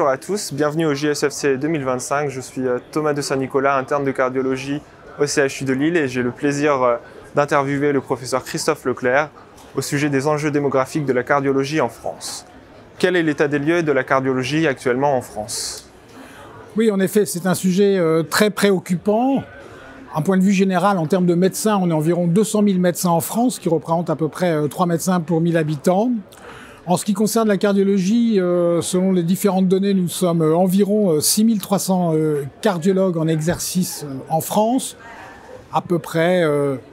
Bonjour à tous, bienvenue au JSFC 2025. Je suis Thomas de Saint-Nicolas, interne de cardiologie au CHU de Lille et j'ai le plaisir d'interviewer le professeur Christophe Leclerc au sujet des enjeux démographiques de la cardiologie en France. Quel est l'état des lieux de la cardiologie actuellement en France? Oui, en effet, c'est un sujet très préoccupant. Un point de vue général, en termes de médecins, on est environ 200 000 médecins en France, qui représentent à peu près 3 médecins pour 1000 habitants. En ce qui concerne la cardiologie, selon les différentes données, nous sommes environ 6300 cardiologues en exercice en France, à peu près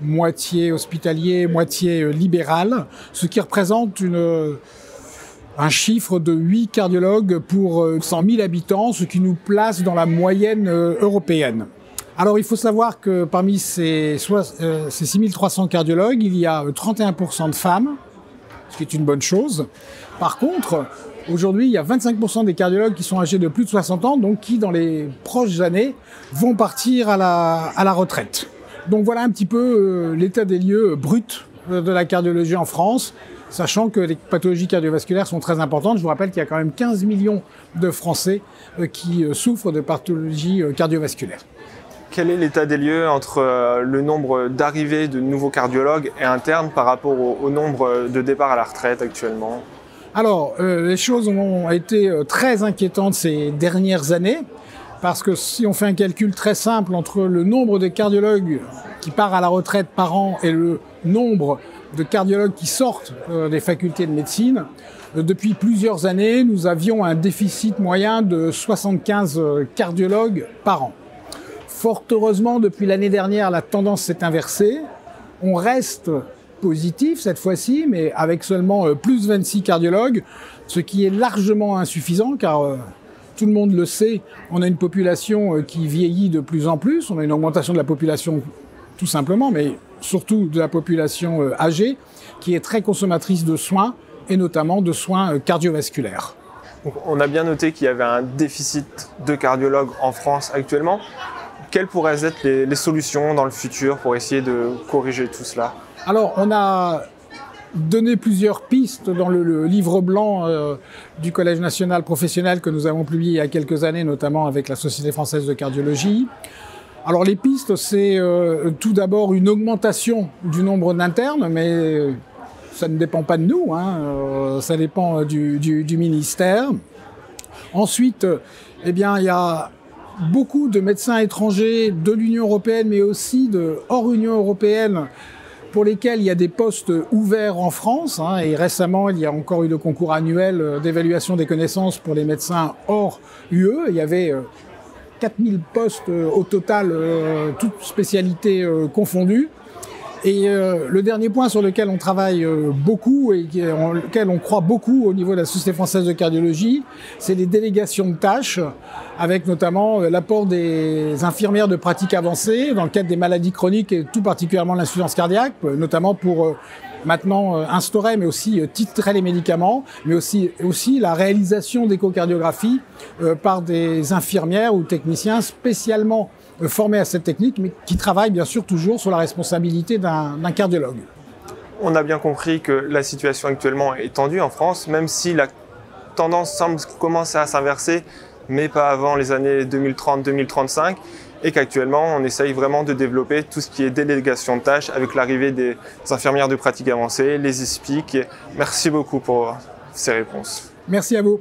moitié hospitalier, moitié libéral, ce qui représente un chiffre de 8 cardiologues pour 100 000 habitants, ce qui nous place dans la moyenne européenne. Alors il faut savoir que parmi ces 6300 cardiologues, il y a 31% de femmes, ce qui est une bonne chose. Par contre, aujourd'hui, il y a 25% des cardiologues qui sont âgés de plus de 60 ans, donc qui, dans les proches années, vont partir à la retraite. Donc voilà un petit peu l'état des lieux brut de la cardiologie en France, sachant que les pathologies cardiovasculaires sont très importantes. Je vous rappelle qu'il y a quand même 15 millions de Français qui souffrent de pathologies cardiovasculaires. Quel est l'état des lieux entre le nombre d'arrivées de nouveaux cardiologues et internes par rapport au nombre de départs à la retraite actuellement? Alors, les choses ont été très inquiétantes ces dernières années, parce que si on fait un calcul très simple entre le nombre de cardiologues qui part à la retraite par an et le nombre de cardiologues qui sortent des facultés de médecine, depuis plusieurs années, nous avions un déficit moyen de 75 cardiologues par an. Fort heureusement, depuis l'année dernière, la tendance s'est inversée. On reste positif cette fois-ci, mais avec seulement plus 26 cardiologues, ce qui est largement insuffisant, car tout le monde le sait, on a une population qui vieillit de plus en plus, on a une augmentation de la population tout simplement, mais surtout de la population âgée, qui est très consommatrice de soins, et notamment de soins cardiovasculaires. Donc, on a bien noté qu'il y avait un déficit de cardiologues en France actuellement. Quelles pourraient être les solutions dans le futur pour essayer de corriger tout cela? Alors, on a donné plusieurs pistes dans le livre blanc du Collège national professionnel que nous avons publié il y a quelques années, notamment avec la Société française de cardiologie. Alors, les pistes, c'est tout d'abord une augmentation du nombre d'internes, mais ça ne dépend pas de nous, ça dépend du ministère. Ensuite, eh bien, il y a beaucoup de médecins étrangers de l'Union européenne, mais aussi de hors Union européenne, pour lesquels il y a des postes ouverts en France. Et récemment, il y a encore eu le concours annuel d'évaluation des connaissances pour les médecins hors UE. Il y avait 4000 postes au total, toutes spécialités confondues. Et le dernier point sur lequel on travaille beaucoup et lequel on croit beaucoup au niveau de la Société française de cardiologie, c'est les délégations de tâches, avec notamment l'apport des infirmières de pratique avancée dans le cadre des maladies chroniques et tout particulièrement l'insuffisance cardiaque, notamment pour maintenant instaurer, mais aussi titrer les médicaments, mais aussi la réalisation d'échocardiographie par des infirmières ou techniciens spécialement formés à cette technique, mais qui travaillent bien sûr toujours sur la responsabilité d'un cardiologue. On a bien compris que la situation actuellement est tendue en France, même si la tendance semble commencer à s'inverser, mais pas avant les années 2030-2035, et qu'actuellement on essaye vraiment de développer tout ce qui est délégation de tâches avec l'arrivée des infirmières de pratique avancée, les ISPIC. Merci beaucoup pour ces réponses. Merci à vous.